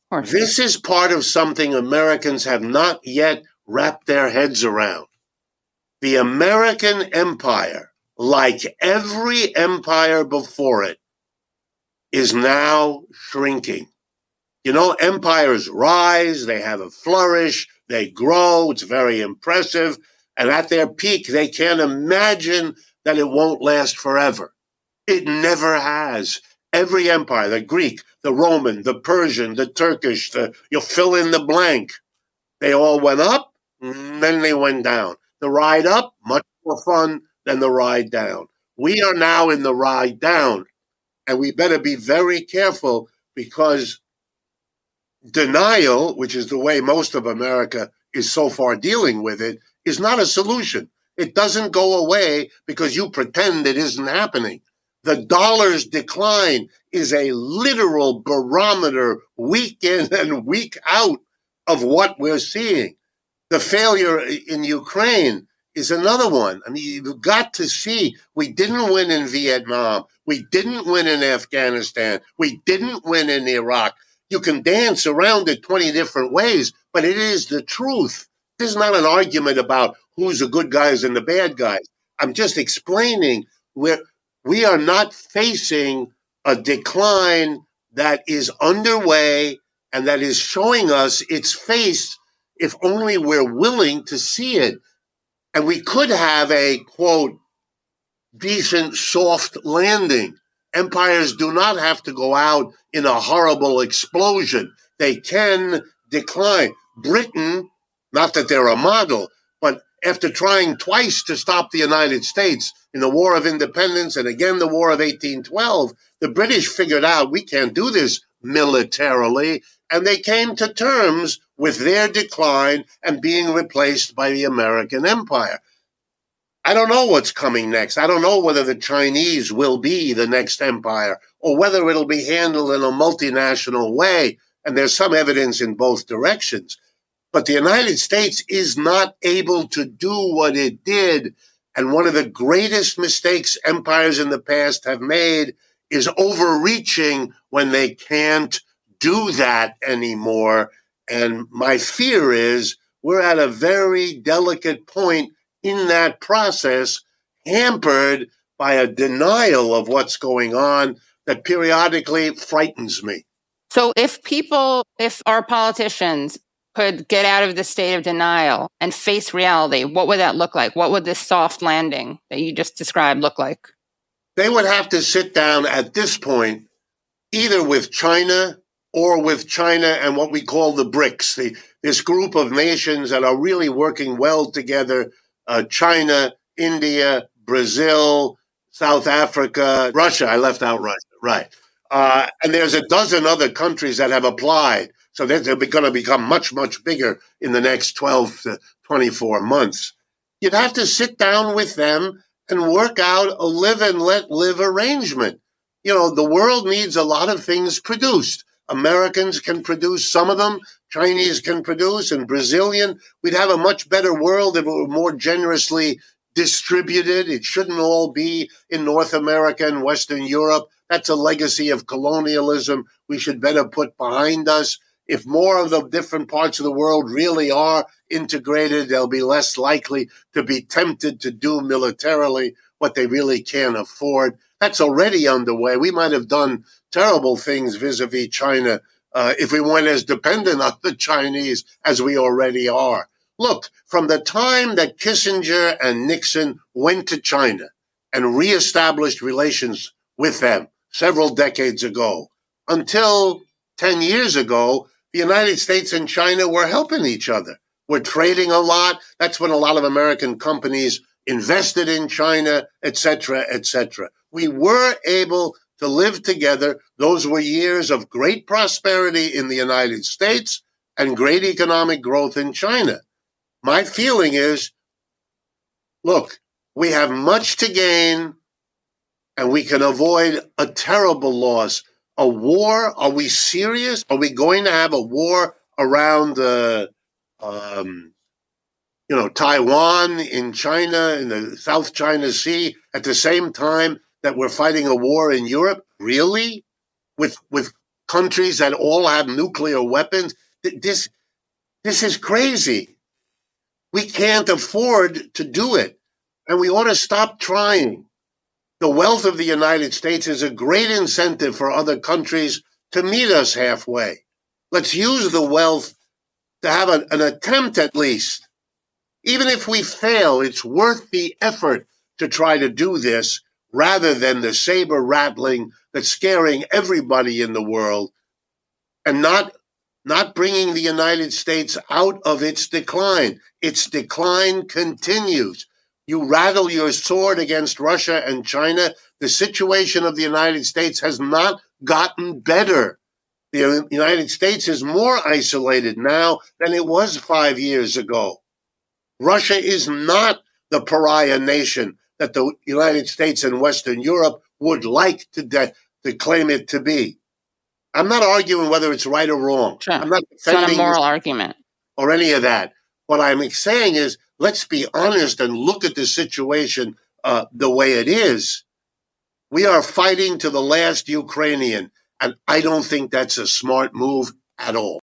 course. This is part of something Americans have not yet wrapped their heads around. The American empire, like every empire before it, is now shrinking. You know, empires rise, they have a flourish, they grow, it's very impressive. And at their peak, they can't imagine that it won't last forever. It never has. Every empire, the Greek, the Roman, the Persian, the Turkish, you fill in the blank, they all went up, then they went down. The ride up, much more fun than the ride down. We are now in the ride down, and we better be very careful because denial, which is the way most of America is so far dealing with it, is not a solution. It doesn't go away because you pretend it isn't happening. The dollar's decline is a literal barometer week in and week out of what we're seeing. The failure in Ukraine is another one. I mean, you've got to see we didn't win in Vietnam. We didn't win in Afghanistan. We didn't win in Iraq. You can dance around it 20 different ways, but it is the truth. This is not an argument about who's the good guys and the bad guys. I'm just explaining we are not facing a decline that is underway and that is showing us its face if only we're willing to see it. And we could have a, quote, decent soft landing. Empires do not have to go out in a horrible explosion. They can decline. Britain, not that they're a model, but after trying twice to stop the United States in the War of Independence and again the War of 1812, the British figured out we can't do this militarily, and they came to terms with their decline and being replaced by the American empire. I don't know what's coming next. I don't know whether the Chinese will be the next empire or whether it'll be handled in a multinational way. And there's some evidence in both directions. But the United States is not able to do what it did. And one of the greatest mistakes empires in the past have made is overreaching when they can't do that anymore. And my fear is we're at a very delicate point in that process, hampered by a denial of what's going on that periodically frightens me. So if our politicians could get out of the state of denial and face reality, what would that look like? What would this soft landing that you just described look like? They would have to sit down at this point, either with China or with China and what we call the BRICS, this group of nations that are really working well together. China, India, Brazil, South Africa, Russia. I left out Russia, right. And there's a dozen other countries that have applied. So they're going to become much, much bigger in the next 12 to 24 months. You'd have to sit down with them and work out a live and let live arrangement. You know, the world needs a lot of things produced. Americans can produce some of them, Chinese can produce, and Brazilian. We'd have a much better world if it were more generously distributed. It shouldn't all be in North America and Western Europe. That's a legacy of colonialism we should better put behind us. If more of the different parts of the world really are integrated, they'll be less likely to be tempted to do militarily what they really can't afford. That's already underway. We might have done terrible things vis-a-vis China if we weren't as dependent on the Chinese as we already are. Look, from the time that Kissinger and Nixon went to China and reestablished relations with them several decades ago, until 10 years ago, the United States and China were helping each other. We're trading a lot. That's when a lot of American companies invested in China, et cetera, et cetera. We were able to live together. Those were years of great prosperity in the United States and great economic growth in China. My feeling is, look, we have much to gain and we can avoid a terrible loss. A war? Are we serious? Are we going to have a war around Taiwan, in China, in the South China Sea, at the same time that we're fighting a war in Europe? Really? With countries that all have nuclear weapons. This is crazy. We can't afford to do it, and we ought to stop trying. The wealth of the United States is a great incentive for other countries to meet us halfway. Let's use the wealth to have an attempt at least. Even if we fail, it's worth the effort to try to do this rather than the saber rattling that's scaring everybody in the world and not bringing the United States out of its decline. Its decline continues. You rattle your sword against Russia and China, the situation of the United States has not gotten better. The United States is more isolated now than it was 5 years ago. Russia is not the pariah nation that the United States and Western Europe would like to claim it to be. I'm not arguing whether it's right or wrong. Sure. I'm not It's not a defending moral argument or any of that. What I'm saying is, let's be honest and look at the situation the way it is. We are fighting to the last Ukrainian, and I don't think that's a smart move at all.